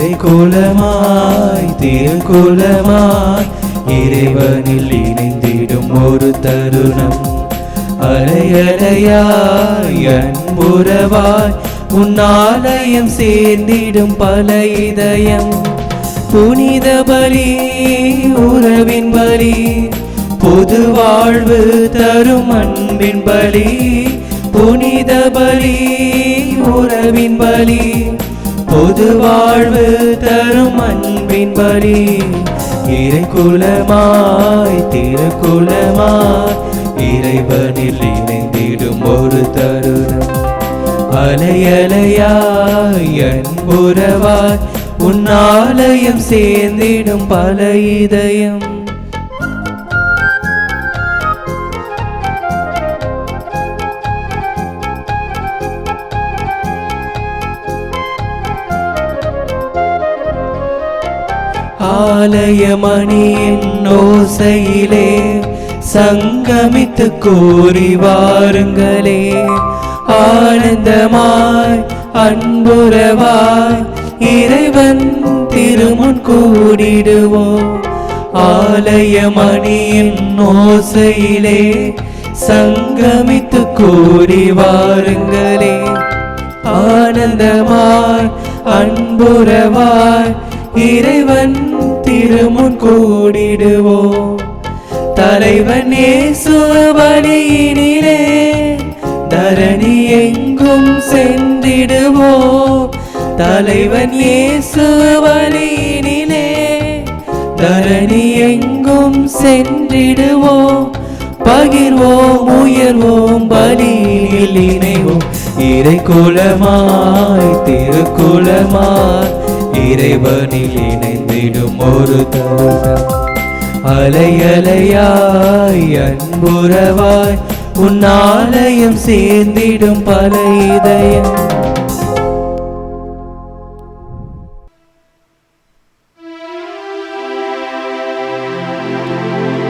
இறை குலமாய் திருக்குலமாய் இறைவனில் இணைந்திடும் ஒரு தருணம். அலையலையாய் அன்புறவாய் உன்னாலயம் சேர்ந்திடும் பல இதயம். புனித பலி உறவின் பலி, பொது வாழ்வு தரும் அன்பின் பலி. புனித பலி உறவின் பலி, பொது வாழ்வு தரும் அன்பின் பலி. இறை குலமாய் திருக்குலமாய் இறைவனில் இணைந்திடும் ஒரு தருணம். அலையலையாய் அன்புறவாய் உன்னாலயம் சேர்ந்திடும் பல இதயம். ஆலயமணியின் ஓசையிலே சங்கமித்து கூறி வாருங்களே. ஆனந்தமாய் அன்புறவாய் இறைவன் திருமுன் கூடிடுவோம். ஆலயமணியின் ஓசையிலே சங்கமித்து கூறி வாருங்களே. ஆனந்தமாய் அன்புறவாய் இறைவன் திருமுன் கூடிடுவோம். தலைவன் இயேசு பலியினிலே தரணி எங்கும் சென்றிடுவோம். தலைவன் இயேசு பலியினிலே தரணி எங்கும் சென்றிடுவோம். பகிர்வோம் உயர்வோம் பலியில் இணைவோம். இறை குலமாய் திருக்குலமாய் இறைவனில் இணைந்திடும் ஒரு தருணம். அலையலையாய் அன்புறவாய் உன்னாலயம் சேர்ந்திடும் பல இதயம்.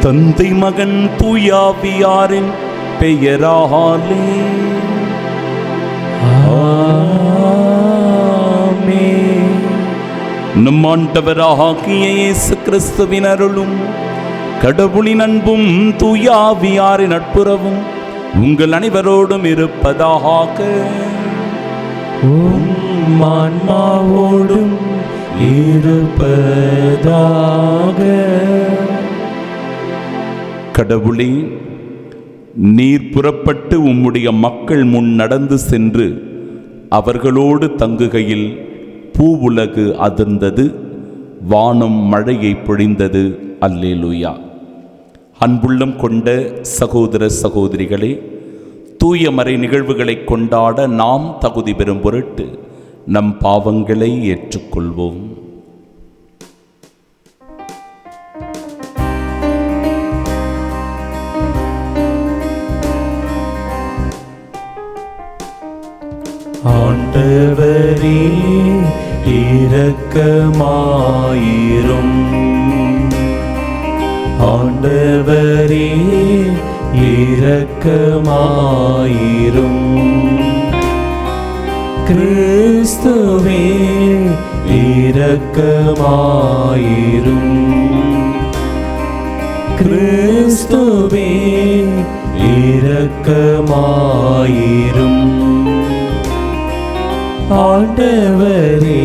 தந்தை மகன் தூயாவியாரின் பெயராலே ஆமென். நம் ஆண்டவராகிய இயேசு கிறிஸ்துவின் அருளும் கடவுளின் அன்பும் தூயாவியாரின் நட்புறவும் உங்கள் அனைவரோடும் இருப்பதாக. ஆன்மாவோடும் இருப்பதாக. கடவுளே, நீர் புறப்பட்டு உம்முடைய மக்கள் முன் நடந்து சென்று அவர்களோடு தங்குகையில் பூவுலகு அதிர்ந்தது, வானம் மழையை பொழிந்தது. அல்லேலூயா. அன்புள்ளம் கொண்ட சகோதர சகோதரிகளே, தூய மறை நிகழ்வுகளை கொண்டாட நாம் தகுதி பெறும் பொருட்டு நம் பாவங்களை ஏற்றுக்கொள்வோம். ஆண்டவரே இரக்கமாயிரும். ஆண்டவரே இரக்கமாயிரும். கிறிஸ்துவே இரக்கமாயிரும். கிறிஸ்துவே இரக்கமாயிரும். ஆண்டவரே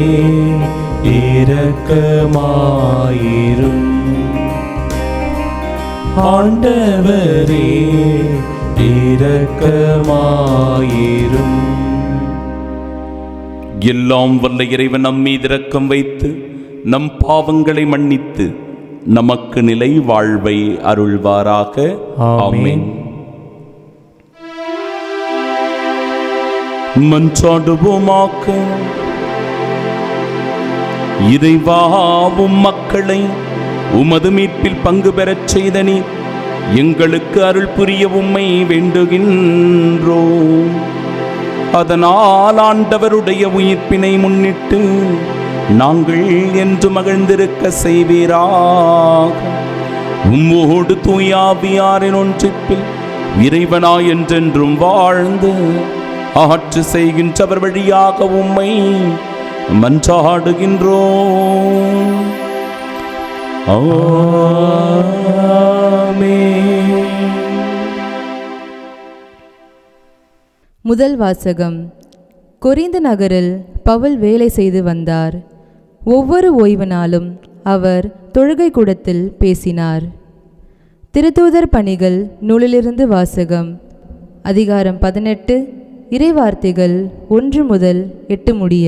இரக்கமாயிரும். ஆண்டவரே இரக்கமாயிரும். எல்லாம் வல்ல இறைவன் நம் மீது இரக்கம் வைத்து நம் பாவங்களை மன்னித்து நமக்கு நிலை வாழ்வை அருள்வாராக. ஆமென். மன்றாடுவோமாக. இறைவாவும் மக்களை உமது மீட்பில் பங்கு பெறச் செய்த நீர் எங்களுக்கு அருள் புரிய உம்மை வேண்டுகின்றோம். அதனால் ஆண்டவருடைய உயிர்ப்பினை முன்னிட்டு நாங்கள் என்று மகிழ்ந்திருக்க செய்வீராக. உம்மோடு தூயாவியாரின் ஒன்றிப்பில் இறைவனாய் என்றென்றும் வாழ்ந்து ஆட்சி செய்கின்றவர் வழியாக உம்மை மன்றாடுகின்றோம். ஆமென். முதல் வாசகம். கொரிந்து நகரில் பவுல் வேலை செய்து வந்தார். ஒவ்வொரு ஓய்வு நாளும் அவர் தொழுகை கூடத்தில் பேசினார். திருத்தூதர் பணிகள் நூலிலிருந்து வாசகம். அதிகாரம் 18, இறைவார்த்தைகள் 1 முதல் 8 முடிய.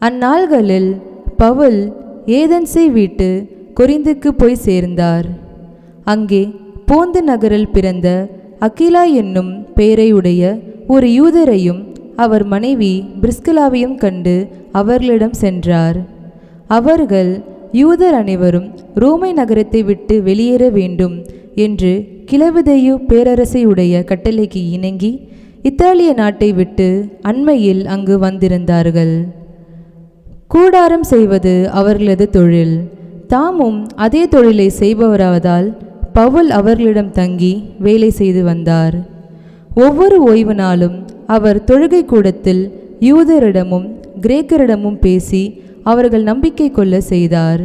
அந்நாள்களில் பவுல் ஏதென்ஸை விட்டு கொரிந்துக்கு போய் சேர்ந்தார். அங்கே போந்து நகரில் பிறந்த அகிலா என்னும் பெயரையுடைய ஒரு யூதரையும் அவர் மனைவி பிரிஸ்கிலாவையும் கண்டு அவர்களிடம் சென்றார். அவர்கள் யூதர் அனைவரும் ரோமை நகரத்தை விட்டு வெளியேற வேண்டும் என்று கிழவுதேயு பேரரசையுடைய கட்டளைக்கு இணங்கி இத்தாலிய நாட்டை விட்டு அண்மையில் அங்கு வந்திருந்தார்கள். கூடாரம் செய்வது அவர்களது தொழில். தாமும் அதே தொழிலை செய்பவராவதால் பவுல் அவர்களிடம் தங்கி வேலை செய்து வந்தார். ஒவ்வொரு ஓய்வு நாளும் அவர் தொழுகை கூடத்தில் யூதரிடமும் கிரேக்கரிடமும் பேசி அவர்கள் நம்பிக்கை கொள்ள செய்தார்.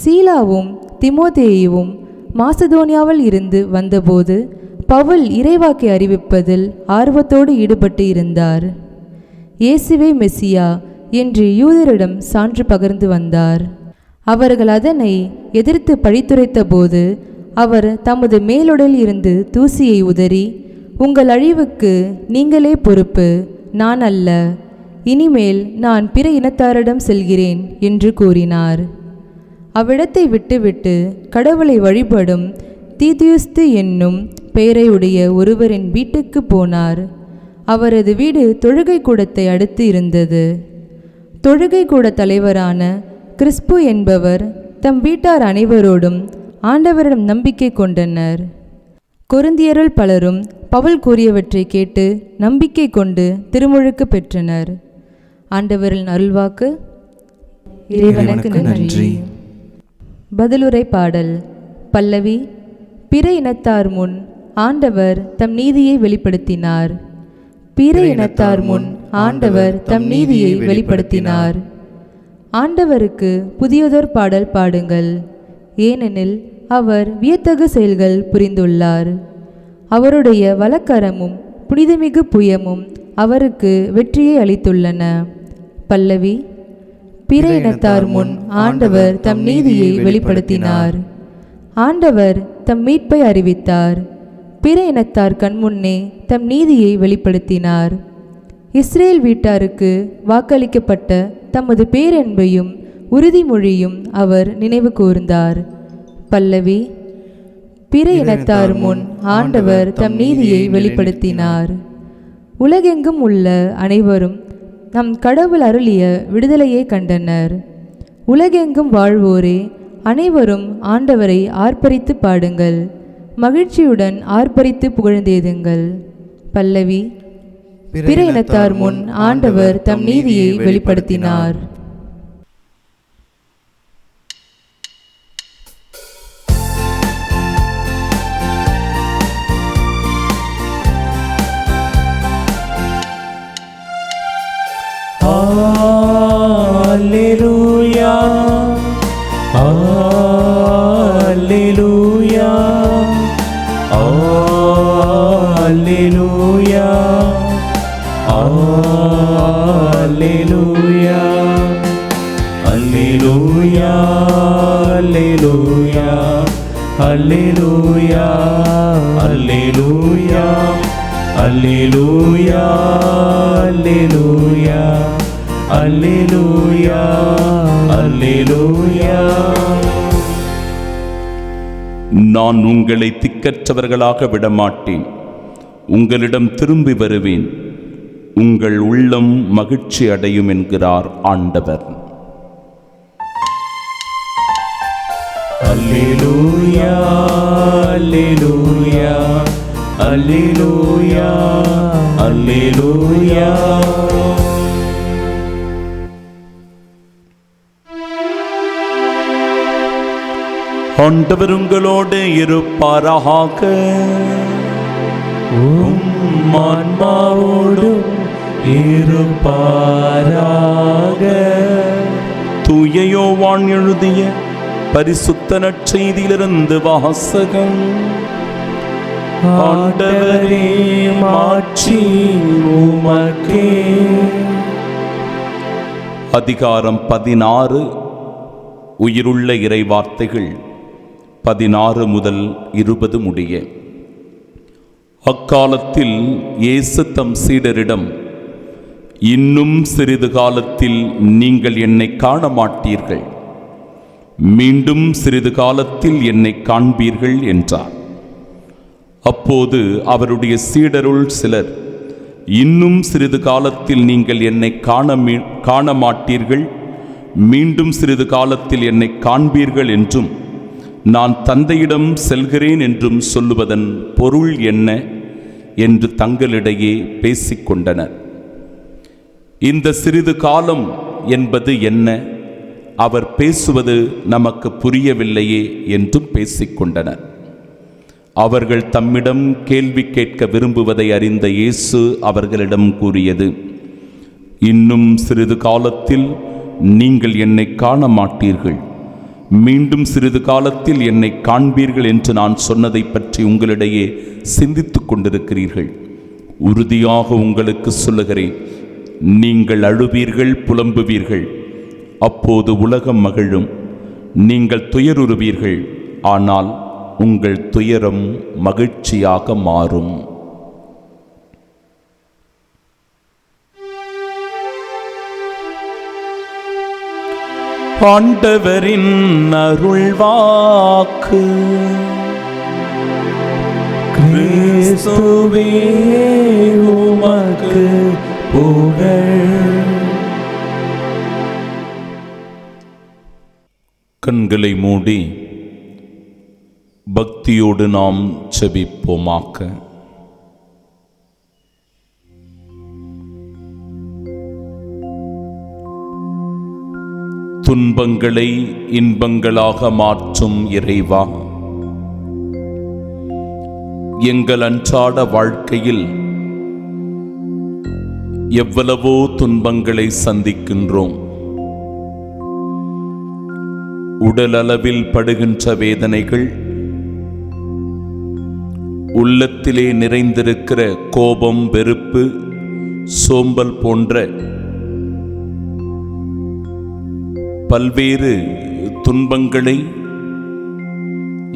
சீலாவும் திமோத்தேயுவும் மாசிதோனியாவில் இருந்து வந்தபோது பவுல் இறைவாக்கை அறிவிப்பதில் ஆர்வத்தோடு ஈடுபட்டு இருந்தார். இயேசுவே மெசியா என்று யூதரிடம் சான்று பகர்ந்து வந்தார். அவர்கள் அதனை எதிர்த்து பழித்துரைத்த போது அவர் தமது மேலுடலில் இருந்து தூசியை உதறி, உங்கள் அழிவுக்கு நீங்களே பொறுப்பு, நான் அல்ல. இனிமேல் நான் பிற இனத்தாரிடம் செல்கிறேன் என்று கூறினார். அவ்விடத்தை விட்டுவிட்டு கடவுளை வழிபடும் தீதியுஸ்து என்னும் பெயரையுடைய ஒருவரின் வீட்டுக்கு போனார். அவரது வீடு தொழுகை கூடத்தை அடுத்து இருந்தது. தொழுகை கூட தலைவரான கிறிஸ்பு என்பவர் தம் வீட்டார் அனைவரோடும் ஆண்டவரிடம் நம்பிக்கை கொண்டனர். கொரிந்தியருள் பலரும் பவுல் கூறியவற்றை கேட்டு நம்பிக்கை கொண்டு திருமுழுக்கு பெற்றனர். ஆண்டவரின் அருள்வாக்கு. இறைவனுக்கு நன்றி. பதிலுரை பாடல். பல்லவி. பிற இனத்தார் முன் ஆண்டவர் தம் நீதியை வெளிப்படுத்தினார். பிற இனத்தார் முன் ஆண்டவர் தம் நீதியை வெளிப்படுத்தினார். ஆண்டவருக்கு புதியதோர் பாடல் பாடுங்கள், ஏனெனில் அவர் வியத்தகு செயல்கள் புரிந்துள்ளார். அவருடைய வலக்கரமும் புனிதமிகு புயமும் அவருக்கு வெற்றியை அளித்துள்ளன. பல்லவி. பிற இனத்தார் முன் ஆண்டவர் தம் நீதியை வெளிப்படுத்தினார். ஆண்டவர் தம் மீட்பை அறிவித்தார். பிற இனத்தார் கண்முன்னே தம் நீதியை வெளிப்படுத்தினார். இஸ்ரேல் வீட்டாருக்கு வாக்களிக்கப்பட்ட தமது பேரன்பையும் உறுதிமொழியும் அவர் நினைவு கூர்ந்தார். பல்லவி. பிற இனத்தார் முன் ஆண்டவர் தம் நீதியை வெளிப்படுத்தினார். உலகெங்கும் உள்ள அனைவரும் நம் கடவுள் அருளிய விடுதலையை கண்டனர். உலகெங்கும் வாழ்வோரே அனைவரும் ஆண்டவரை ஆர்ப்பரித்து பாடுங்கள், மகிழ்ச்சியுடன் ஆர்ப்பரித்து புகழ்ந்தேதுங்கள். பல்லவி. பிற இனத்தார் முன் ஆண்டவர் தம் நீதியை வெளிப்படுத்தினார். Alleluia, Alleluia, Alleluia, Alleluia, Alleluia, Alleluia, Alleluia, Alleluia, Alleluia, Alleluia, Alleluia, Alleluia. நான் உங்களை திக்கற்றவர்களாக விடமாட்டேன், உங்களிடம் திரும்பி வருவேன், உங்கள் உள்ளம் மகிழ்ச்சி அடையும் என்கிறார் ஆண்டவர். Alleluia, Alleluia, Alleluia, Alleluia. ஆண்டவர் உங்களோடு இருப்பாராக. ஆன்மாவோடும் இருப்பாராக. தூய யோவான் எழுதிய பரிசுத்த நற்செய்தியிலிருந்து வாசகம். ஆண்டவரே, மாட்சி உமக்கே. அதிகாரம் 16. உயிருள்ள இறைவார்த்தைகள் 16 முதல் 20 முடிய. அக்காலத்தில் இயேசு தம் சீடரிடம், இன்னும் சிறிது காலத்தில் நீங்கள் என்னை காண மாட்டீர்கள், மீண்டும் சிறிது காலத்தில் என்னை காண்பீர்கள் என்றார். அப்போது அவருடைய சீடருள் சிலர், இன்னும் சிறிது காலத்தில் நீங்கள் என்னை காண மாட்டீர்கள், மீண்டும் சிறிது காலத்தில் என்னை காண்பீர்கள் என்றும், நான் தந்தையிடம் செல்கிறேன் என்றும் சொல்லுவதன் பொருள் என்ன என்று தங்களிடையே பேசிக்கொண்டனர். இந்த சிறிது காலம் என்பது என்ன? அவர் பேசுவது நமக்கு புரியவில்லையே என்றும் பேசிக்கொண்டனர். அவர்கள் தம்மிடம் கேள்வி கேட்க விரும்புவதை அறிந்த இயேசு அவர்களிடம் கூறியது, இன்னும் சிறிது காலத்தில் நீங்கள் என்னை காண மாட்டீர்கள், மீண்டும் சிறிது காலத்தில் என்னை காண்பீர்கள் என்று நான் சொன்னதை பற்றி உங்களிடையே சிந்தித்துக் கொண்டிருக்கிறீர்கள். உறுதியாக உங்களுக்கு சொல்லுகிறேன், நீங்கள் அழுவீர்கள், புலம்புவீர்கள், அப்போது உலகம் மகிழும். நீங்கள் துயருறுவீர்கள், ஆனால் உங்கள் துயரம் மகிழ்ச்சியாக மாறும். ஆண்டவரின் அருள்வாக்கு. கிறிஸ்துவே, உமக்கு புகழ். கண்களை மூடி பக்தியோடு நாம் செபிப்போமாக. துன்பங்களை இன்பங்களாக மாற்றும் இறைவா, எங்கள் அன்றாட வாழ்க்கையில் எவ்வளவோ துன்பங்களை சந்திக்கின்றோம். உடலளவில் படுகின்ற வேதனைகள், உள்ளத்திலே நிறைந்திருக்கிற கோபம், வெறுப்பு, சோம்பல் போன்ற பல்வேறு துன்பங்களை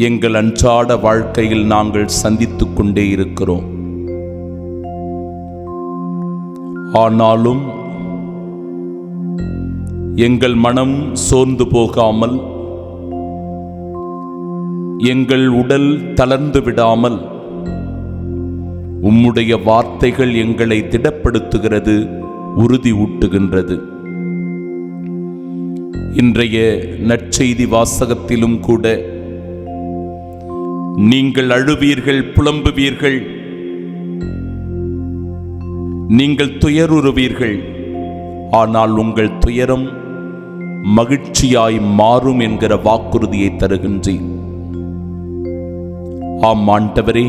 எங்கள் அன்றாட வாழ்க்கையில் நாங்கள் சந்தித்துக் கொண்டே இருக்கிறோம். ஆனாலும் எங்கள் மனம் சோர்ந்து போகாமல், எங்கள் உடல் தளர்ந்து விடாமல், உம்முடைய வார்த்தைகள் எங்களை திடப்படுத்துகிறது, உறுதி ஊட்டுகின்றது. இன்றைய நற்செய்தி வாசகத்திலும் கூட, நீங்கள் அழுவீர்கள், புலம்புவீர்கள், நீங்கள் துயருறுவீர்கள், ஆனால் உங்கள் துயரம் மகிழ்ச்சியாய் மாறும் என்கிற வாக்குறுதியை தருகின்றேன். ஆம் ஆண்டவரே,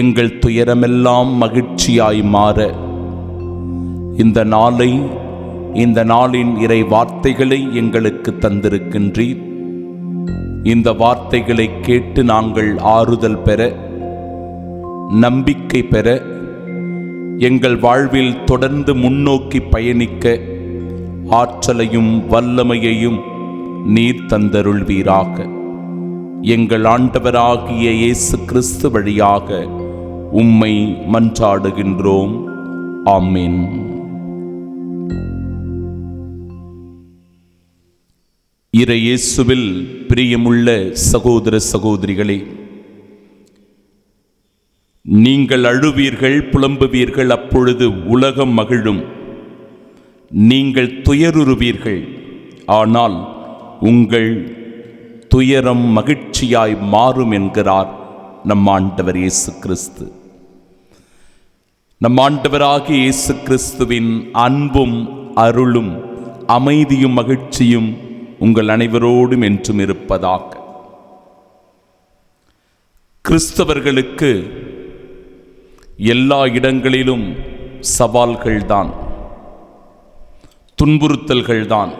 எங்கள் துயரமெல்லாம் மகிழ்ச்சியாய் மாற இந்த நாளை, இந்த நாளின் இறை வார்த்தைகளை எங்களுக்கு தந்திருக்கின்றீர். இந்த வார்த்தைகளை கேட்டு நாங்கள் ஆறுதல் பெற, நம்பிக்கை பெற, எங்கள் வாழ்வில் தொடர்ந்து முன்னோக்கி பயணிக்க ஆற்றலையும் வல்லமையையும் நீர் தந்தருள்வீராக. எங்கள் ஆண்டவராகிய இயேசு கிறிஸ்து வழியாக உம்மை மன்றாடுகின்றோம். ஆமென். இறை இயேசுவில் பிரியமுள்ள சகோதர சகோதரிகளே, நீங்கள் அழுவீர்கள், புலம்புவீர்கள், அப்பொழுது உலகம் மகிழும். நீங்கள் துயருறுவீர்கள், ஆனால் உங்கள் துயரம் மகிழ்ச்சியாய் மாறும் என்கிறார் நம் ஆண்டவர் இயேசு கிறிஸ்து. நம் ஆண்டவராகிய இயேசு கிறிஸ்துவின் அன்பும் அருளும் அமைதியும் மகிழ்ச்சியும் உங்கள் அனைவரோடும் என்றும் இருப்பதாக. கிறிஸ்தவர்களுக்கு எல்லா இடங்களிலும் சவால்கள்தான், துன்புறுத்தல்கள்தான்.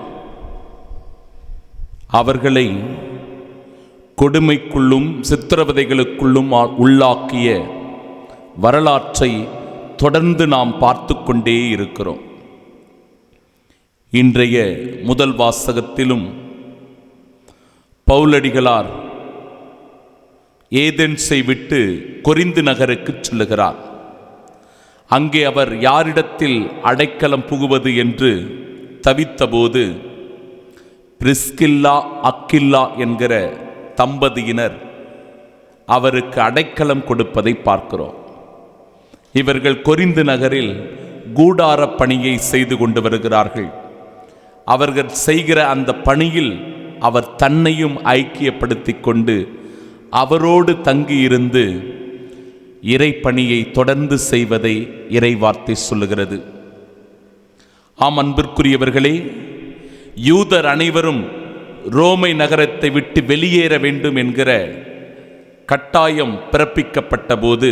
அவர்களை கொடுமைக்குள்ளும் சித்திரவதைகளுக்குள்ளும் உள்ளாக்கிய வரலாற்றை தொடர்ந்து நாம் பார்த்து கொண்டே இருக்கிறோம். இன்றைய முதல் வாசகத்திலும் பவுலடிகளார் ஏதென்ஸை விட்டு கொரிந்து நகருக்கு செல்லுகிறார். அங்கே அவர் யாரிடத்தில் அடைக்கலம் புகுவது என்று தவித்தபோது பிரிஸ்கில்லா அக்கில்லா என்கிற தம்பதியினர் அவருக்கு அடைக்கலம் கொடுப்பதை பார்க்கிறோம். இவர்கள் கொரிந்து நகரில் கூடார பணியை செய்து கொண்டு வருகிறார்கள். அவர்கள் செய்கிற அந்த பணியில் அவர் தன்னையும் ஐக்கியப்படுத்தி கொண்டு அவரோடு தங்கியிருந்து இறைப்பணியை தொடர்ந்து செய்வதை இறைவார்த்தை சொல்லுகிறது. ஆம் அன்பிற்குரியவர்களே, யூதர் அனைவரும் ரோமை நகரத்தை விட்டு வெளியேற வேண்டும் என்கிற கட்டாயம் பிறப்பிக்கப்பட்ட போது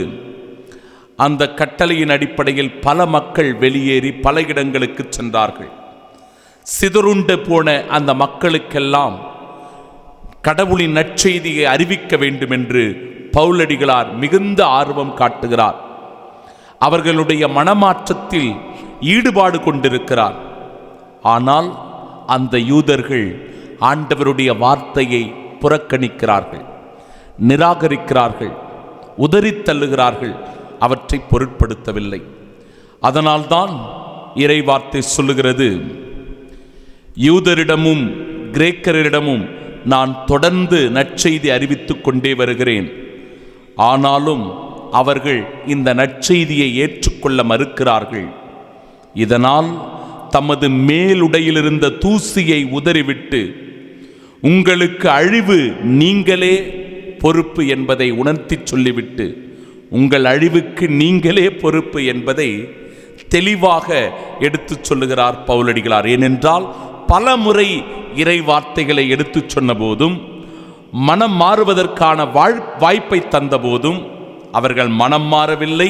அந்த கட்டளையின் அடிப்படையில் பல மக்கள் வெளியேறி பல இடங்களுக்கு சென்றார்கள். சிதறுண்டு போன அந்த மக்களுக்கெல்லாம் கடவுளின் நற்செய்தியை அறிவிக்க வேண்டும் என்று பவுலடிகளார் மிகுந்த ஆர்வம் காட்டுகிறார். அவர்களுடைய மனமாற்றத்தில் ஈடுபாடு கொண்டிருக்கிறார். ஆனால் அந்த யூதர்கள் ஆண்டவருடைய வார்த்தையை புறக்கணிக்கிறார்கள், நிராகரிக்கிறார்கள், உதறித் தள்ளுகிறார்கள், அவற்றை பொருட்படுத்தவில்லை. அதனால்தான் இறைவார்த்தை சொல்லுகிறது, யூதரிடமும் கிரேக்கரிடமும் நான் தொடர்ந்து நற்செய்தி அறிவித்துக் கொண்டே வருகிறேன். ஆனாலும் அவர்கள் இந்த நற்செய்தியை ஏற்றுக்கொள்ள மறுக்கிறார்கள். இதனால் தமது மேலுடையிலிருந்த தூசியை உதறிவிட்டு உங்களுக்கு அழிவு நீங்களே பொறுப்பு என்பதை உணர்த்தி சொல்லிவிட்டு உங்கள் அழிவுக்கு நீங்களே பொறுப்பு என்பதை தெளிவாக எடுத்துச் சொல்லுகிறார் பவுலடிகளார். ஏனென்றால் பல முறை இறை வார்த்தைகளை எடுத்துச் சொன்ன போதும் மனம் மாறுவதற்கான வாய்ப்பை தந்த போதும் அவர்கள் மனம் மாறவில்லை,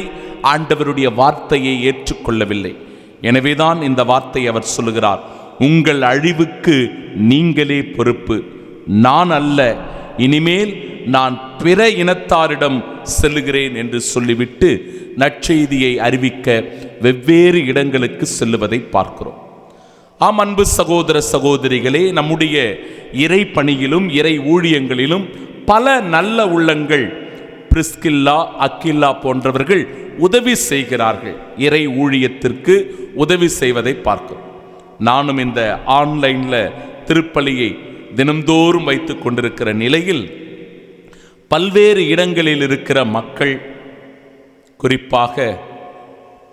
ஆண்டவருடைய வார்த்தையை ஏற்றுக்கொள்ளவில்லை. எனவேதான் இந்த வார்த்தை அவர் சொல்லுகிறார், உங்கள் அழிவுக்கு நீங்களே பொறுப்பு, நான் அல்ல, இனிமேல் நான் பிற இனத்தாரிடம் செல்லுகிறேன் என்று சொல்லிவிட்டு நற்செய்தியை அறிவிக்க வெவ்வேறு இடங்களுக்கு செல்லுவதை பார்க்கிறோம். ஆம் அன்பு சகோதர சகோதரிகளே, நம்முடைய இறை பணியிலும் இறை ஊழியங்களிலும் பல நல்ல உள்ளங்கள் பிரிஸ்கில்லா அக்கில்லா போன்றவர்கள் உதவி செய்கிறார்கள். இறை ஊழியத்திற்கு உதவி செய்வதை பார்க்கிறோம். நானும் இந்த ஆன்லைனில் திருப்பலியை தினந்தோறும் வைத்து கொண்டிருக்கிற நிலையில் பல்வேறு இடங்களில் இருக்கிற மக்கள், குறிப்பாக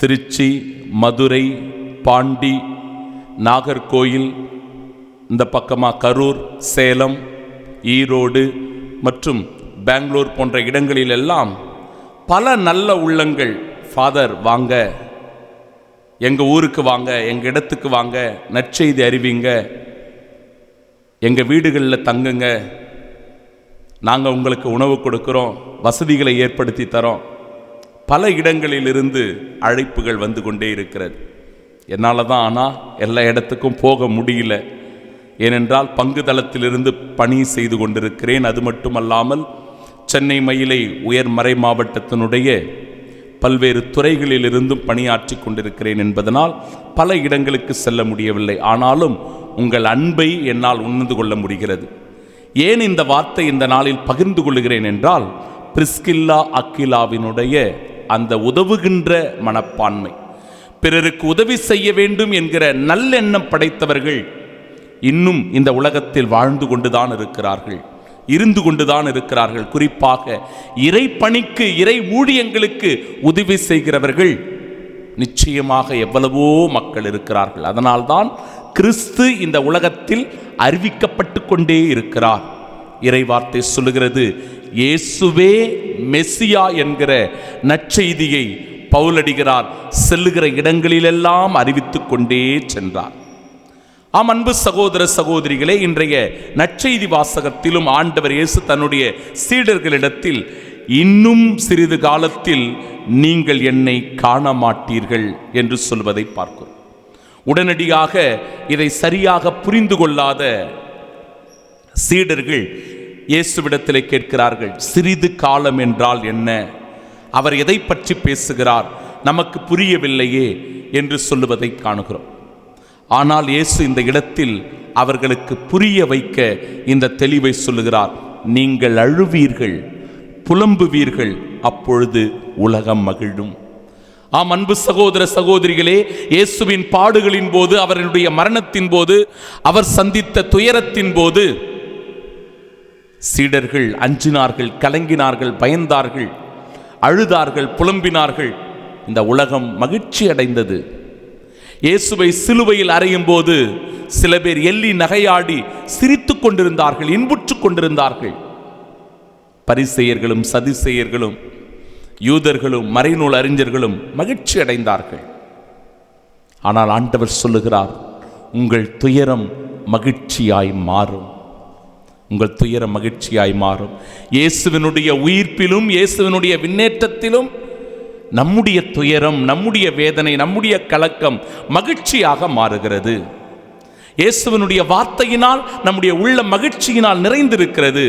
திருச்சி, மதுரை, பாண்டி, நாகர்கோயில், இந்த பக்கமாக கரூர், சேலம், ஈரோடு மற்றும் பெங்களூர் போன்ற இடங்களிலெல்லாம் பல நல்ல உள்ளங்கள், ஃபாதர் வாங்க, எங்கள் ஊருக்கு வாங்க, எங்கள் இடத்துக்கு வாங்க, நற்செய்தி அறிவிங்க, எங்கள் வீடுகளில் தங்குங்க, நாங்கள் உங்களுக்கு உணவு கொடுக்குறோம், வசதிகளை ஏற்படுத்தி தரோம், பல இடங்களிலிருந்து அழைப்புகள் வந்து கொண்டே இருக்கிறது. என்னால் தான் ஆனால் எல்லா இடத்துக்கும் போக முடியல. ஏனென்றால் பங்கு தளத்திலிருந்து பணி செய்து கொண்டிருக்கிறேன். அது மட்டுமல்லாமல் சென்னை மயிலை உயர்மறை மாவட்டத்தினுடைய பல்வேறு துறைகளிலிருந்தும் பணியாற்றி கொண்டிருக்கிறேன் என்பதனால் பல இடங்களுக்கு செல்ல முடியவில்லை. ஆனாலும் உங்கள் அன்பை என்னால் உணர்ந்து கொள்ள முடிகிறது. ஏன் இந்த வார்த்தை இந்த நாளில் பகிர்ந்து கொள்கிறேன் என்றால், பிரிஸ்கில்லா அக்கிலாவினுடைய அந்த உதவுகின்ற மனப்பான்மை, பிறருக்கு உதவி செய்ய வேண்டும் என்கிற நல்லெண்ணம் படைத்தவர்கள் இன்னும் இந்த உலகத்தில் வாழ்ந்து கொண்டுதான் இருக்கிறார்கள், இருந்து கொண்டுதான் இருக்கிறார்கள். குறிப்பாக இறை பணிக்கு, இறை ஊழியங்களுக்கு உதவி செய்கிறவர்கள் நிச்சயமாக எவ்வளவோ மக்கள் இருக்கிறார்கள். அதனால்தான் கிறிஸ்து இந்த உலகத்தில் அறிவிக்கப்பட்டு கொண்டே இருக்கிறார். இறை வார்த்தை சொல்லுகிறது, இயேசுவே மெசியா என்கிற நற்செய்தியை பவுலடிகளார் செல்லுகிற இடங்களிலெல்லாம் அறிவித்துக் கொண்டே சென்றார். ஆம் அன்பு சகோதர சகோதரிகளே, இன்றைய நற்செய்தி வாசகத்திலும் ஆண்டவர் இயேசு தன்னுடைய சீடர்களிடத்தில் இன்னும் சிறிது காலத்தில் நீங்கள் என்னை காண மாட்டீர்கள் என்று சொல்வதை பார்க்கிறோம். உடனடியாக இதை சரியாக புரிந்து கொள்ளாத சீடர்கள் இயேசுவிடத்திலே கேட்கிறார்கள், சிறிது காலம் என்றால் என்ன? அவர் எதை பற்றி பேசுகிறார்? நமக்கு புரியவில்லையே என்று சொல்லுவதை காணுகிறோம். ஆனால் இயேசு இந்த இடத்தில் அவர்களுக்கு புரிய வைக்க இந்த தெளிவை சொல்லுகிறார். நீங்கள் அழுவீர்கள், புலம்புவீர்கள், அப்பொழுது உலகம் மகிழும். ஆம் அன்பு சகோதர சகோதரிகளே, இயேசுவின் பாடுகளின் போது, அவருடைய மரணத்தின் போது, அவர் சந்தித்த துயரத்தின் போது சீடர்கள் அஞ்சினார்கள், கலங்கினார்கள், பயந்தார்கள், அழுதார்கள், புலம்பினார்கள். இந்த உலகம் மகிழ்ச்சி அடைந்தது. இயேசுவை சிலுவையில் அறையும் போது சில பேர் எள்ளி நகையாடி சிரித்துக் கொண்டிருந்தார்கள், இன்புற்றுக் கொண்டிருந்தார்கள். பரிசேயர்களும் சதுசேயர்களும் யூதர்களும் மறைநூல் அறிஞர்களும் மகிழ்ச்சி அடைந்தார்கள். ஆனால் ஆண்டவர் சொல்லுகிறார், உங்கள் துயரம் மகிழ்ச்சியாய் மாறும். உங்கள் துயரம் மகிழ்ச்சியாய் மாறும். இயேசுவினுடைய உயிர்ப்பிலும் இயேசுவினுடைய விண்ணேற்றத்திலும் நம்முடைய துயரம், நம்முடைய வேதனை, நம்முடைய கலக்கம் மகிழ்ச்சியாக மாறுகிறது. இயேசுவினுடைய வார்த்தையினால் நம்முடைய உள்ள மகிழ்ச்சியினால் நிறைந்திருக்கிறது.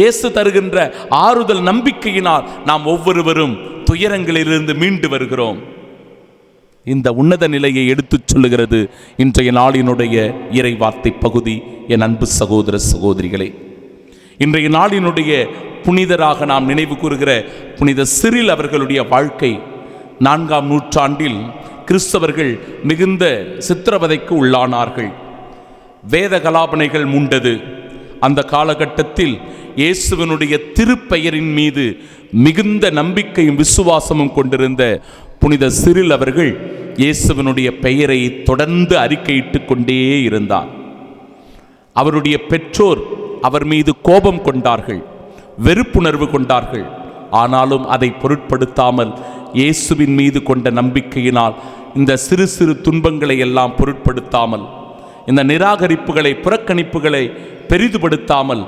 இயேசு தருகின்ற ஆறுதல் நம்பிக்கையினால் நாம் ஒவ்வொருவரும் துயரங்களிலிருந்து மீண்டு வருகிறோம். இந்த உன்னத நிலையை எடுத்துச் சொல்லுகிறது இன்றைய நாளினுடைய இறை வார்த்தை பகுதி. என் அன்பு சகோதர சகோதரிகளே, இன்றைய நாளினுடைய புனிதராக நாம் நினைவு கூறுகிற புனித சிரில் அவர்களுடைய வாழ்க்கை 4ஆம் நூற்றாண்டில் கிறிஸ்தவர்கள் மிகுந்த சித்திரவதைக்கு உள்ளானார்கள். வேத கலாபனைகள் மூண்டது. அந்த காலகட்டத்தில் இயேசுவினுடைய திருப்பெயரின் மீது மிகுந்த நம்பிக்கையும் விசுவாசமும் கொண்டிருந்த புனித சிரில் அவர்கள் இயேசுவினுடைய பெயரை தொடர்ந்து அறிக்கையிட்டு கொண்டே இருந்தார். அவருடைய பெற்றோர் அவர் மீது கோபம் கொண்டார்கள், வெறுப்புணர்வு கொண்டார்கள். ஆனாலும் அதை பொருட்படுத்தாமல் இயேசுவின் மீது கொண்ட நம்பிக்கையினால் இந்த சிறு சிறு துன்பங்களை எல்லாம் பொருட்படுத்தாமல், இந்த நிராகரிப்புகளை, புறக்கணிப்புகளை பெரிதுபடுத்தாமல்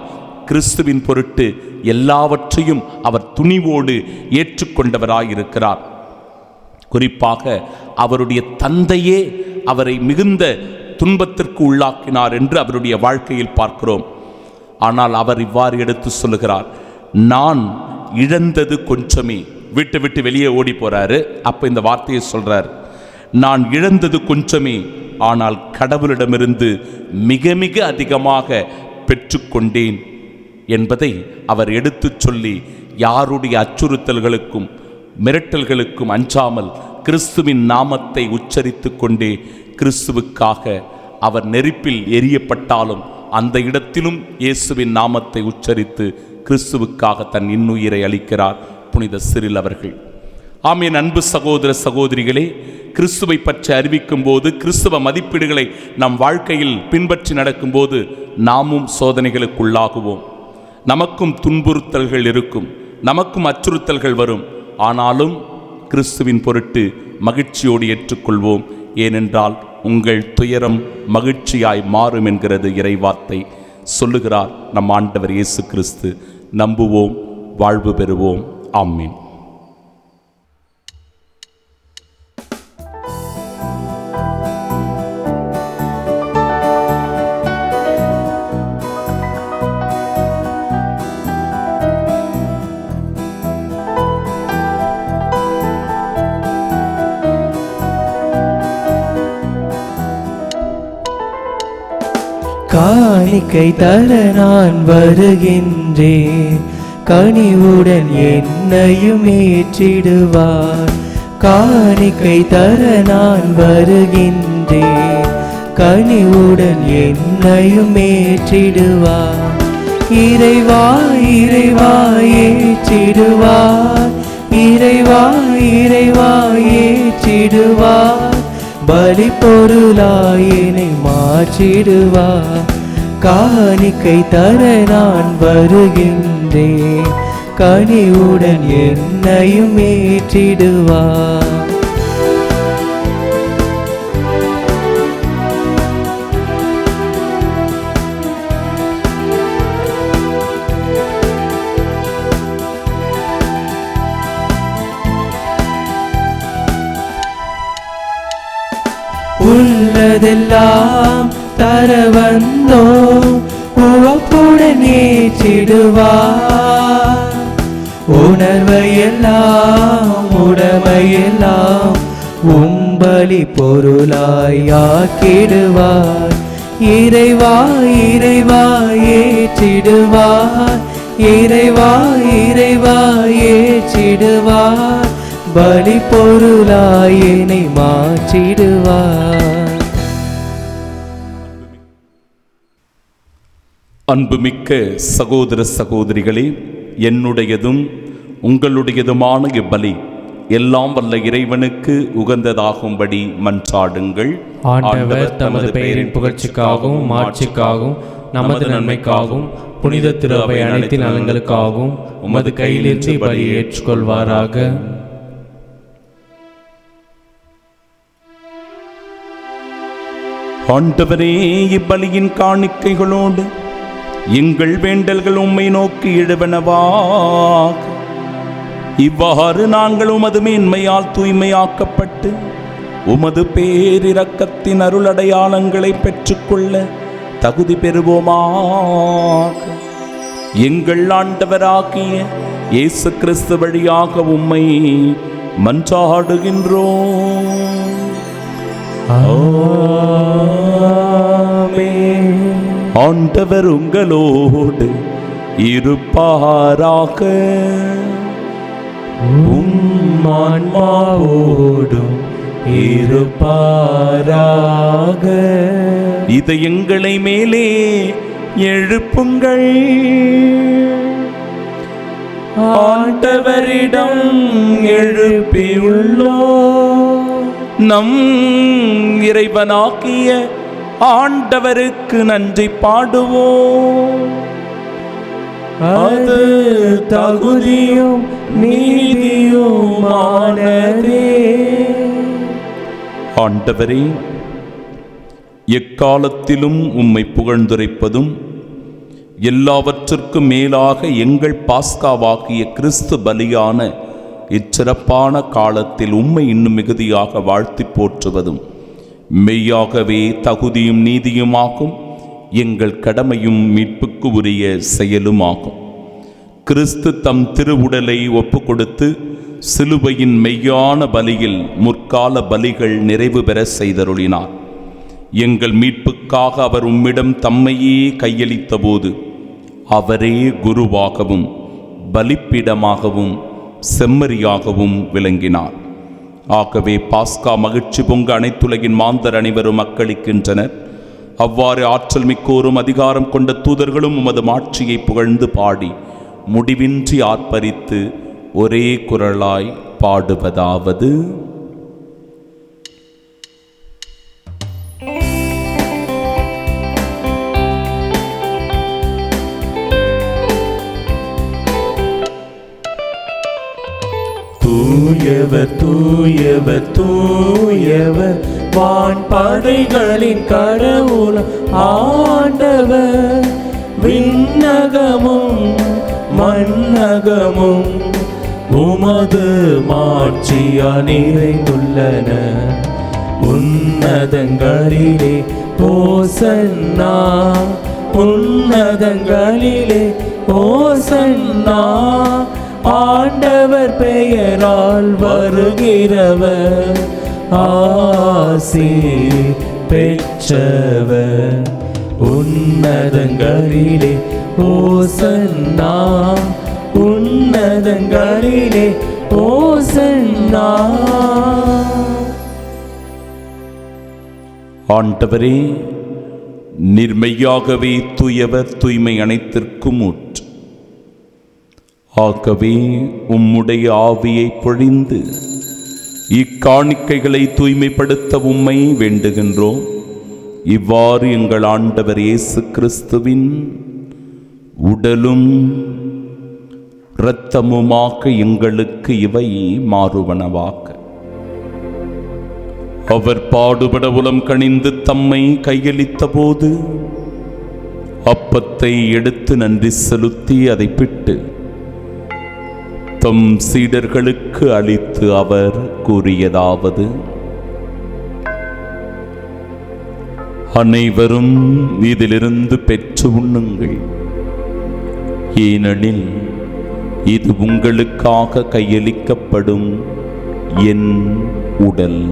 கிறிஸ்துவின் பொருட்டு எல்லாவற்றையும் அவர் துணிவோடு ஏற்றுக்கொண்டவராயிருக்கிறார். குறிப்பாக அவருடைய தந்தையே அவரை மிகுந்த துன்பத்திற்கு உள்ளாக்கினார் என்று அவருடைய வாழ்க்கையில் பார்க்கிறோம். ஆனால் அவர் இவ்வாறு எடுத்து சொல்லுகிறார், நான் இழந்தது கொஞ்சமே. விட்டு விட்டு வெளியே ஓடி போறாரு. அப்ப இந்த வார்த்தையை சொல்றார், நான் இழந்தது கொஞ்சமே, ஆனால் கடவுளிடமிருந்து மிக மிக அதிகமாக பெற்றுக்கொண்டேன் என்பதை அவர் எடுத்து சொல்லி, யாருடைய அச்சுறுத்தல்களுக்கும் மிரட்டல்களுக்கும் அஞ்சாமல் கிறிஸ்துவின் நாமத்தை உச்சரித்து கொண்டே கிறிஸ்துவுக்காக அவர் நெருப்பில் எரியப்பட்டாலும் அந்த இடத்திலும் இயேசுவின் நாமத்தை உச்சரித்து கிறிஸ்துவுக்காக தன் இன்னுயிரை அளிக்கிறார் புனித சிரில் அவர்கள். ஆமென். அன்பு சகோதர சகோதரிகளே, கிறிஸ்துவை பற்றி அறிவிக்கும் போது, கிறிஸ்துவ மதிப்பீடுகளை நம் வாழ்க்கையில் பின்பற்றி நடக்கும்போது நாமும் சோதனைகளுக்குள்ளாகுவோம். நமக்கும் துன்புறுத்தல்கள் இருக்கும், நமக்கும் அச்சுறுத்தல்கள் வரும். ஆனாலும் கிறிஸ்துவின் பொருட்டு மகிழ்ச்சியோடு ஏற்றுக்கொள்வோம். ஏனென்றால் உங்கள் துயரம் மகிழ்ச்சியாய் மாறும் என்கிறது இறைவார்த்தை. சொல்லுகிறார் நம் ஆண்டவர் இயேசு கிறிஸ்து. நம்புவோம், வாழ்வு பெறுவோம். ஆமென். காணிக்கை தர நான் வருகின்றேன், கனிவுடன் என்னையும் ஏற்றிடுவார். காணிக்கை தர நான் வருகின்றேன், கனிவுடன் என்னையும் ஏற்றிடுவார். இறைவா இறைவா ஏற்றிடுவார், இறைவா இறைவா ஏற்றிடுவார். பலி பொருளாயினை மாற்றிடுவார். காணிக்கை தர நான் வருகின்றேன், கனிவுடன் என்னையும் ஏற்றிடுவார். உள்ளதெல்லாம் தர வந்தோம், உவப்புடன் ஏற்றிடுவார். உணர்வையெல்லாம் உடமையெல்லாம் உம்பலி பொருளாய் ஆக்கிடுவார். இறைவா இறைவா ஏற்றிடுவார், இறைவா இறைவா ஏற்றிடுவார். பலி பொருளாய் என்னை மாற்றிடுவார். அன்புமிக்க சகோதர சகோதரிகளே, என்னுடையதும் உங்களுடையதுமான இப்பலி எல்லாம் வல்ல இறைவனுக்கு உகந்ததாகும்படி மன்றாடுங்கள். ஆண்டவர் தமது பெயரின் புகழ்ச்சிக்காகவும் மாட்சிக்காகவும் நமது நன்மைக்காகவும் புனித திரு அவை அனைத்து நலன்களுக்காகவும் உமது கையிலிருந்து பலி ஏற்றுக்கொள்வாராக. ஆண்டவரே, இப்பலியின் காணிக்கைகளோடு எங்கள் வேண்டல்கள் உம்மை நோக்கி எழுவனவாக. இவ்வாறு நாங்கள் உமது மேன்மையால் தூய்மையாக்கப்பட்டு உமது பேரிரக்கத்தின் அருளடையாளங்களை பெற்றுக்கொள்ள தகுதி பெறுவோமாக. எங்கள் ஆண்டவராகிய இயேசு கிறிஸ்து வழியாக உம்மை மன்றாடுகின்றோம். ஆமென். ஆண்டவர் உங்களோடு இருப்பாராக. உம் ஆன்மாவோடும் இருப்பாராக. இதயங்களை மேலே எழுப்புங்கள். ஆண்டவரிடம் எழுப்பியுள்ளோம். நம் இறைவனாகிய ஆண்டவருக்கு நன்றி பாடுவோம். அது தகுதியும் நீதியுமானதே. ஆண்டவரே, எக்காலத்திலும் உம்மை புகழ்ந்துரைப்பதும் எல்லாவற்றிற்கும் மேலாக எங்கள் பாஸ்காவாகிய கிறிஸ்து பலியான இச்சிறப்பான காலத்தில் உம்மை இன்னும் மிகுதியாக வாழ்த்தி போற்றுவதும் மெய்யாகவே தகுதியும் நீதியுமாகும் எங்கள் கடமையும் மீட்புக்கு உரிய செயலுமாகும். கிறிஸ்து தம் திருவுடலை ஒப்பு கொடுத்து சிலுவையின் மெய்யான பலியில் முற்கால பலிகள் நிறைவு பெற செய்தருளினார். எங்கள் மீட்புக்காக அவர் உம்மிடம் தம்மையே கையளித்த போது அவரே குருவாகவும் பலிப்பீடமாகவும் செம்மறியாகவும் விளங்கினார். ஆகவே பாஸ்கா மகிழ்ச்சி பொங்க அனைத்துலகின் மாந்தர் அனைவரும் அக்களிக்கின்றனர். அவ்வாறு ஆற்றல் மிக்கோரும் அதிகாரம் கொண்ட தூதர்களும் உமது மாட்சியை புகழ்ந்து பாடி முடிவின்றி ஆர்ப்பரித்து ஒரே குரலாய் பாடுவதாவது: தூயவர் தூயவர் தூயவர் வான்படைகளின் கடவுள் ஆண்டவர். விண்ணகமும் மண்ணகமும் உமது மாட்சியால் நிறைந்துள்ளன. உன்னதங்களிலே ஓசன்னா, உன்னதங்களிலே ஓசன்னா. ஆண்டவர் பெயரால் வருகிறவர் ஆசி பெற்றவர். உன்னதங்களிலே ஓசன்னா, உன்னதங்களிலே ஓசன்னா. ஆண்டவரே, நிர்மையாகவே தூயவர், தூய்மை அனைத்திற்கும் ஊற்று. ஆகவே உம்முடைய ஆவியை பொழிந்து இக்காணிக்கைகளை தூய்மைப்படுத்த உம்மை வேண்டுகின்றோம். இவ்வாறு எங்கள் ஆண்டவர் இயேசு கிறிஸ்துவின் உடலும் இரத்தமுமாக எங்களுக்கு இவை மாறுவனவாக. அவர் பாடுபட உளம் கனிந்து தம்மை கையளித்த போது அப்பத்தை எடுத்து நன்றி செலுத்தி அதை பிட்டு தம் சீடர்களுக்கு அளித்து அவர் கூறியதாவது: அனைவரும் இதிலிருந்து பெற்று உண்ணுங்கள், ஏனெனில் இது உங்களுக்காக கையளிக்கப்படும் என் உடல்.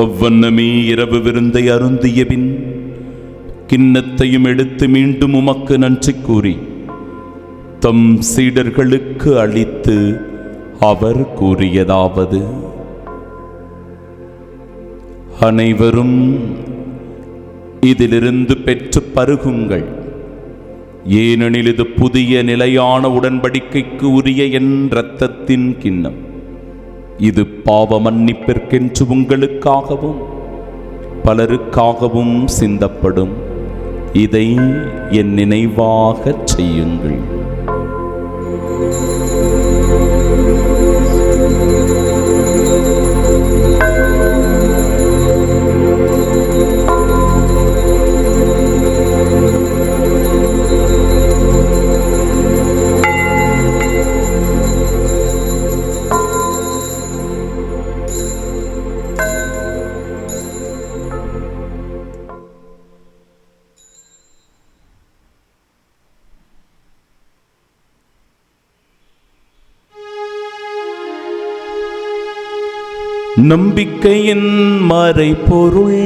அவ்வண்ணமே இரவு விருந்தை அருந்திய பின் கிண்ணத்தையும் எடுத்து மீண்டும் உமக்கு நன்றி கூறி தம் சீடர்களுக்கு அளித்து அவர் கூறியதாவது: அனைவரும் இதிலிருந்து பெற்று பருகுங்கள், ஏனெனில் இது புதிய நிலையான உடன்படிக்கைக்கு உரிய என் இரத்தத்தின் கிண்ணம். இது பாவ மன்னிப்பிற்கென்று உங்களுக்காகவும் பலருக்காகவும் சிந்தப்படும். இதை என் நினைவாகச் செய்யுங்கள். நம்பிக்கையின் மறைபொருள்.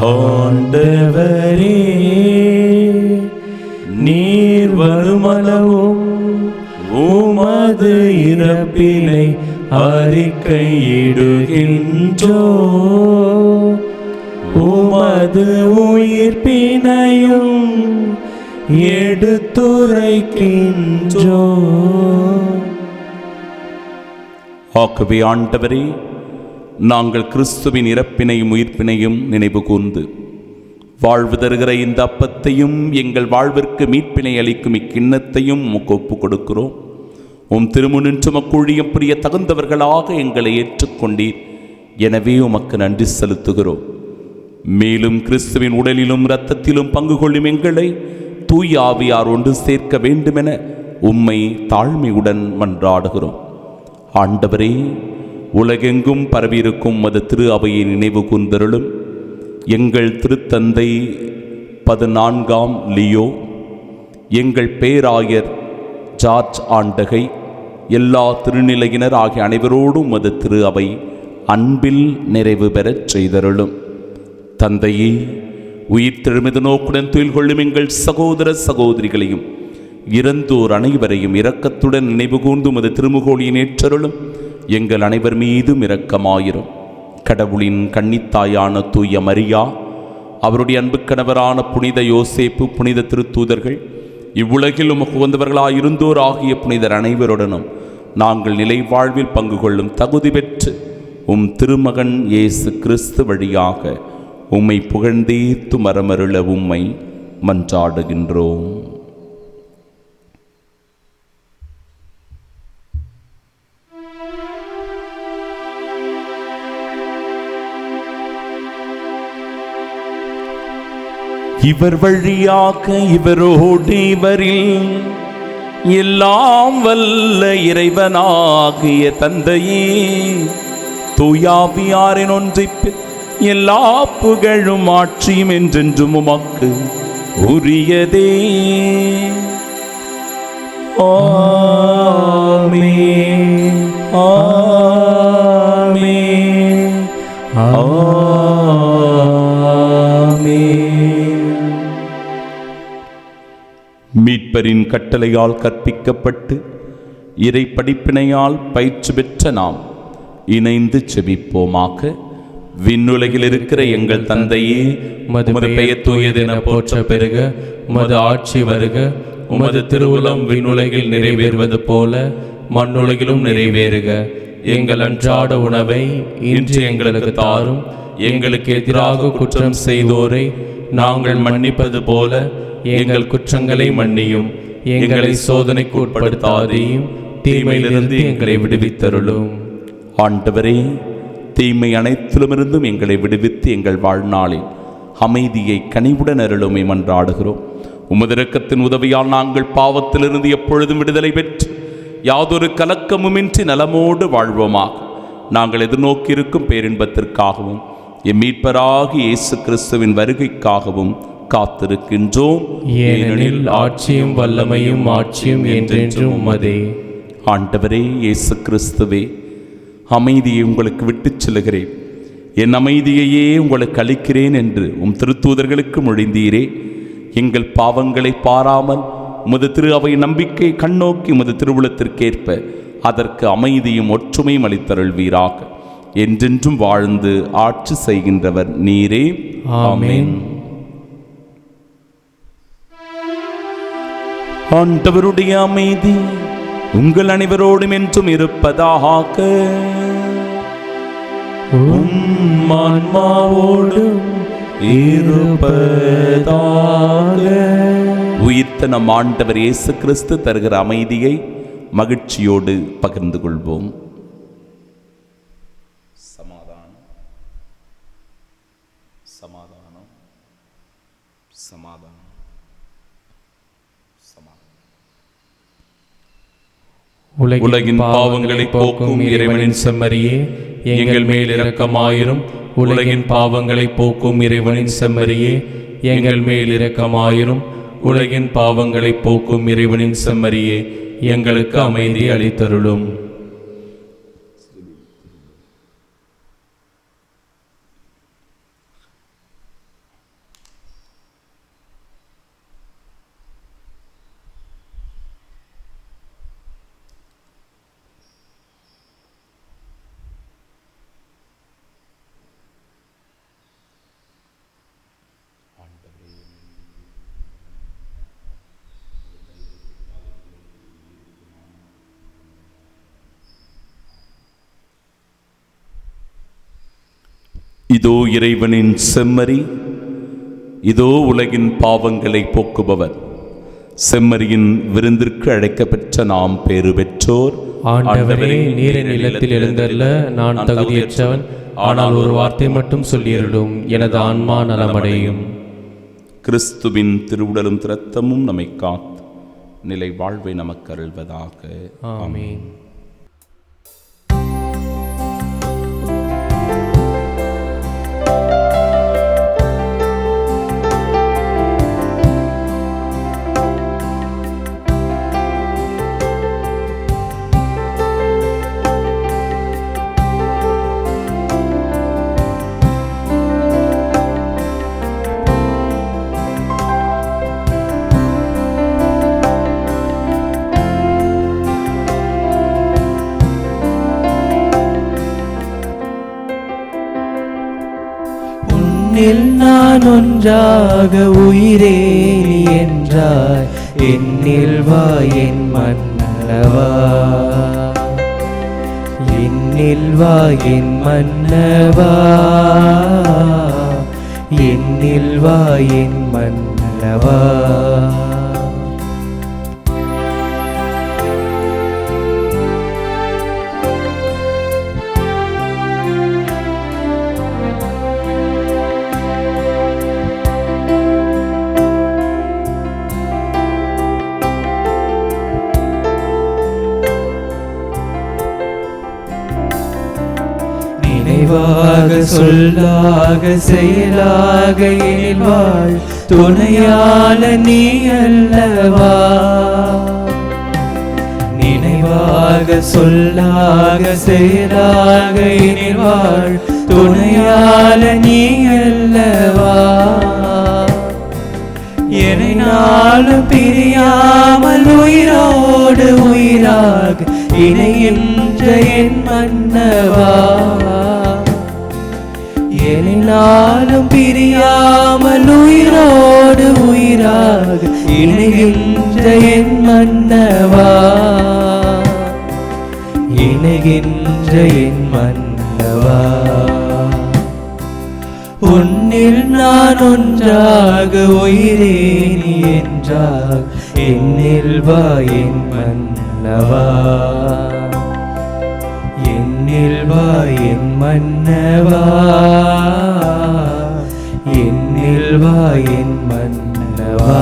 ஆண்டவரே, நீர் வருமளவும் உமது இறப்பினை அறிக்கையிடுகின்றோ, உமது உயிர்ப்பினையும் எடுத்துரைக்கின்றோ. ஆகவே ஆண்டவரே, நாங்கள் கிறிஸ்துவின் இறப்பினையும் உயிர்ப்பினையும் நினைவு கூர்ந்து வாழ்வு தருகிற இந்த அப்பத்தையும் எங்கள் வாழ்விற்கு மீட்பினை அளிக்கும் இக்கிண்ணத்தையும் உமக்கு ஒப்புக் கொடுக்கிறோம். உம் திருமுனின்று மக்கூழியம் புரிய தகுந்தவர்களாக எங்களை ஏற்றுக்கொண்டீர். எனவே உமக்கு நன்றி செலுத்துகிறோம். மேலும் கிறிஸ்துவின் உடலிலும் இரத்தத்திலும் பங்கு கொள்ளும் எங்களை தூய ஆவியார் ஒன்று சேர்க்க வேண்டுமென உம்மை தாழ்மையுடன் மன்றாடுகிறோம். ஆண்டவரே, உலகெங்கும் பரவியிருக்கும் மது திரு அவையை நினைவு கூர்ந்தருளும். எங்கள் திருத்தந்தை 14ஆம் லியோ, எங்கள் பேராயர் ஜார்ஜ் ஆண்டகை, எல்லா திருநிலையினர் ஆகிய அனைவரோடும் மது திரு அவை அன்பில் நிறைவு பெறச் செய்தருளும். தந்தையே, உயிர் தெழுமிது நோக்குடன் துயில் கொள்ளும் எங்கள் சகோதர சகோதரிகளையும் இறந்தோர் அனைவரையும் இரக்கத்துடன் நினைவு கூர்ந்து உமது திருமுகோலியின் ஏற்றருளும். எங்கள் அனைவர் மீதும் இரக்கமாயிரும். கடவுளின் கன்னித்தாயான தூய மரியா, அவருடைய அன்பு கணவரான புனித யோசேப்பு, புனித திருத்தூதர்கள், இவ்வுலகில் உமக்கு உகந்தவர்களாயிருந்தோர் ஆகிய புனிதர் அனைவருடனும் நாங்கள் நிலை வாழ்வில் பங்கு கொள்ளும் தகுதி பெற்று உம் திருமகன் இயேசு கிறிஸ்து வழியாக உம்மை புகழ்ந்தேத்து மரமருள உம்மை மன்றாடுகின்றோம். இவர் வழியாக இவரோடு இவரில் எல்லாம் வல்ல இறைவனாகிய தந்தையே, தூயாவியாரின் ஒன்றிப்பில் எல்லா புகழும் ஆட்சியும் என்றென்றும் உமக்கு உரியதே. ஆமென், ஆமென், ஆமென். மீட்பரின் கட்டளையால் கற்பிக்கப்பட்டு இறை படிப்பினையால் பயிற்சி பெற்ற நாம் இணைந்து செபிப்போமாக. விண்ணுலகில் இருக்கிற எங்கள் தந்தையே, உமது பெயர் தூயதென போற்ற பெருக, உமது ஆட்சி வருக, உமது திருவுளம் விண்ணுலகில் நிறைவேறுவது போல மண்ணுலகிலும் நிறைவேறுக. எங்கள் அன்றாட உணவை இன்று எங்களுக்கு தாரும். எங்களுக்கு எதிராக குற்றம் செய்தோரை நாங்கள் மன்னிப்பது போல எங்கள் குற்றங்களை மன்னியும். எங்களை சோதனைக்கு உட்படுத்தாதையும் தீமையிலிருந்து எங்களை விடுவித்தருளும். ஆண்டவரே, தீமை அனைத்திலுமிருந்தும் எங்களை விடுவித்து எங்கள் வாழ்நாளில் அமைதியை கனிவுடன் அருளுமை மன்றாடுகிறோம். உமது இரக்கத்தின் உதவியால் நாங்கள் பாவத்திலிருந்து எப்பொழுதும் விடுதலை பெற்று யாதொரு கலக்கமுமின்றி நலமோடு வாழ்வோமாக. நாங்கள் எதிர்நோக்கியிருக்கும் பேரின்பத்திற்காகவும் எம் மீட்பராகிய இயேசு கிறிஸ்துவின் வருகைக்காகவும் காத்திருக்கின்றோம். ஏனெனில் ஆட்சியும் வல்லமையும் ஆட்சியும் என்றென்றும் உமதே. ஆண்டவரே இயேசு கிறிஸ்துவே, அமைதியை உங்களுக்கு விட்டுச் செல்கிறேன், என் அமைதியையே உங்களுக்கு அளிக்கிறேன் என்று உம் திருத்தூதர்களுக்கு மொழிந்தீரே. எங்கள் பாவங்களை பாராமல் உமது திரு அவை நம்பிக்கை கண்ணோக்கி உமது திருவுளத்திற்கேற்ப அதற்கு அமைதியும் ஒற்றுமையும் அளித்தருள்வீராக. என்றென்றும் வாழ்ந்து ஆட்சி செய்கின்றவர் நீரே. ஆமென். ஆண்டவருடைய அமைதி உங்கள் அனைவரோடும் என்றும் இருப்பதாக. உம் ஆன்மாவோடும் இருப்பதாக. உயிர்த்த நம் ஆண்டவர் இயேசு கிறிஸ்து தருகிற அமைதியை மகிழ்ச்சியோடு பகிர்ந்து கொள்வோம். சமாதானம், சமாதானம், சமாதானம், சமாதானம். உலகின் பாவங்களை போக்கும் இறைவனின் செம்மறியே, எங்கள் மேல் இரக்கமாயிரும். உலகின் பாவங்களை போக்கும் இறைவனின் செம்மறியே, எங்கள் மேல் இரக்கமாயிரும். உலகின் பாவங்களை போக்கும் இறைவனின் செம்மறியே, எங்களுக்கு அமைதி அளித்தருளும். இதோ இறைவனின் செம்மறி, இதோ உலகின் பாவங்களை போக்குபவர். செம்மறியின் விருந்திற்கு அழைக்கப்பெற்ற நாம் பேறு பெற்றோர். ஆண்டவரே, நீரின் நிலத்தில் எழுந்தல்ல நான் தகுதியற்றவன், ஆனால் ஒரு வார்த்தை மட்டும் சொல்லியருளும், எனது ஆன்மா நலமடையும். கிறிஸ்துவின் திருவுடலும் இரத்தமும் நம்மை காத்து நிலை வாழ்வை நமக்கு அருள்வதாக. ஆமென். நான் ஒன்றாக உயிரே நீ என்றாய், என்னில் வா என் மன்னவா, என்னில் வா என் மன்னவா, என்னில் வா என் மன்னவா. நினைவாக சொல்லாக செயலாக எனில் வாழ் துணையால நீ அல்லவா. நினைவாக சொல்லாக செயலாக எனில் வாழ் துணையால நீ அல்லவா. என்னை நாளும் பிரியாமல் உயிரோடு உயிராக இணைகின்ற என் மன்னவா. என்னை நாளும் பிரியாமல் உயிரோடு உயிராக இணைகின்ற என் மன்னவா, இணைகின்ற என் மன்னவா. உன்னில் நான் நான் ஒன்றாக உயிரே நீ என்றாக என்னில் வா என் மன்னவா, என்னில் வா என் மன்னவா, என்னில் வா என் மன்னவா.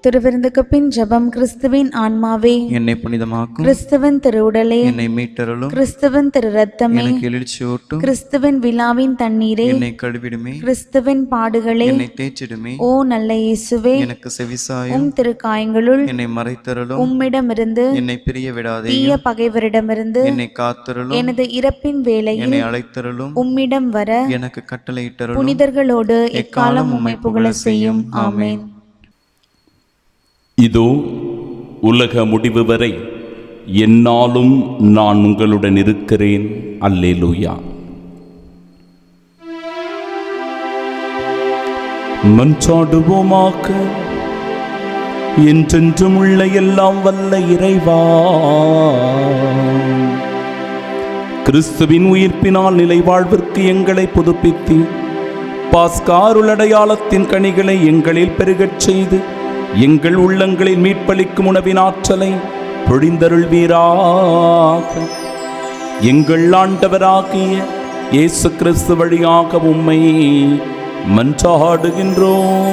திருவிருந்துக்கு பின் ஜெபம். கிறிஸ்துவின் ஆன்மாவே என்னை புனிதமாக்கும், கிறிஸ்துவின் திருவுடலே என்னை மீட்டருளும், கிறிஸ்துவின் திரு ரத்தமே எனக்கு எழுச்சியூட்டும், கிறிஸ்துவின் விழாவின் தண்ணீரே என்னை கழுவிடுமே, கிறிஸ்துவின் பாடுகளே என்னை தேய்ச்சிடுமே, ஓ நல்ல இயேசுவே எனக்கு செவிசாயும், உம் திருக்காயங்களுள் என்னை மறைத்தருளும், உம்மிடமிருந்து என்னை பிரிய விடாதே, தீய பகைவரிடமிருந்து என்னை காத்தருளும், எனது இறப்பின் வேளையில் என்னை அழைத்தருளும், உம்மிடம் வர எனக்கு கட்டளையிட்டருளும், புனிதர்களோடு எக்காலம் உம்மை புகழ செய்யும். ஆமென். இதோ உலக முடிவு வரை எந்நாளும் நான் உங்களுடன் இருக்கிறேன். அல்லேலூயா. மன்றாடுவோமாக. என்றென்றும் உள்ள எல்லாம் வல்ல இறைவா, கிறிஸ்துவின் உயிர்ப்பினால் நிலை வாழ்விற்கு எங்களை புதுப்பித்து பாஸ்காருளடையாளத்தின் கனிகளை எங்களில் பெருகச் செய்து எங்கள் உள்ளங்களில் மீட்பளிக்கும் உணவின் ஆற்றலை பொழிந்தருள்வீராக. எங்கள் ஆண்டவராகிய இயேசு கிறிஸ்து வழியாக உம்மை மன்றாடுகின்றோம்.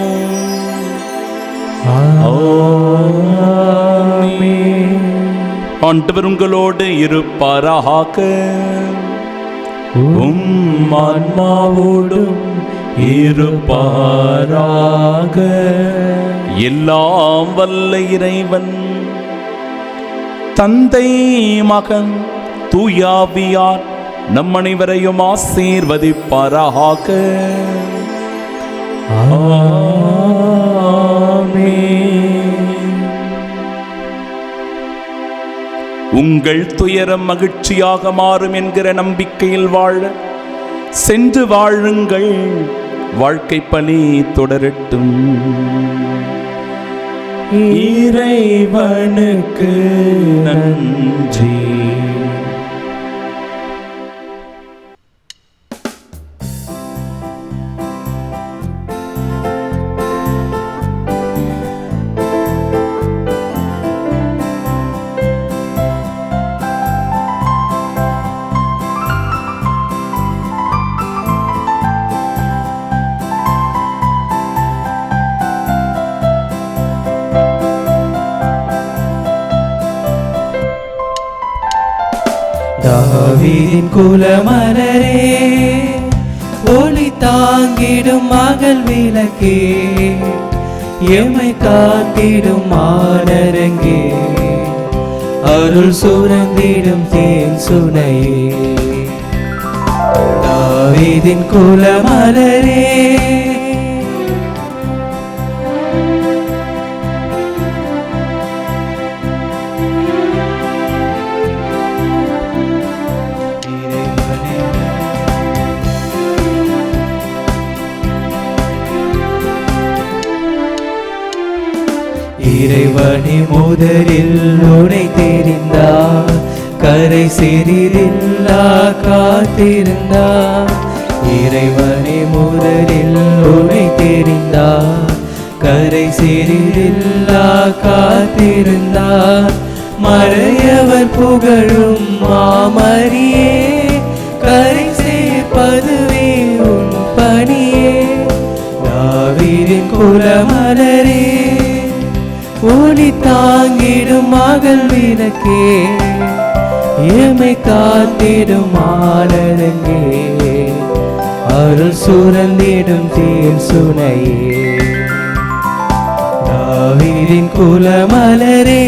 ஆண்டவர் உங்களோடு இருப்பாராக. உம் ஆன்மாவோடும் இருப்பாராக. எல்லாம் வல்ல இறைவன் தந்தை, மகன், தூயாவியார் நம் அனைவரையும் ஆசீர்வதிப்பாராக. ஆமென். உங்கள் துயரம் மகிழ்ச்சியாக மாறும் என்கிற நம்பிக்கையில் வாழ சென்று வாழுங்கள். வாழ்க்கை பணி தொடரட்டும். இறைவனுக்கு நன்றி. தாவீதின் குலமலரே, ஒளி தாங்கிடும் மகள் விளக்கே, எம்மை காத்திடும் மானரங்கே, அருள் சுரந்திடும் தேன் சுனையே. தாவீதின் குலமலரே, இறைவனே முதலில் உனை தெரிந்தார், கரை சிறிதில்லா காத்திருந்தார். இறைவனே முதலில் உனை தெரிந்தார், கரை சிறிதில்லா காத்திருந்தார். மறையவர் புகழும் மாமரியே, கரை சேர்ப்பதுவே உன் பணியே. தாவீதின் குலமலரே, ஒளி தாங்கிடும் மகள் விளக்கே, எம்மை காத்திடும் மானரங்கே, அருள் சுரந்திடும் தேன் சுனையே. தாவீதின் குலமலரே,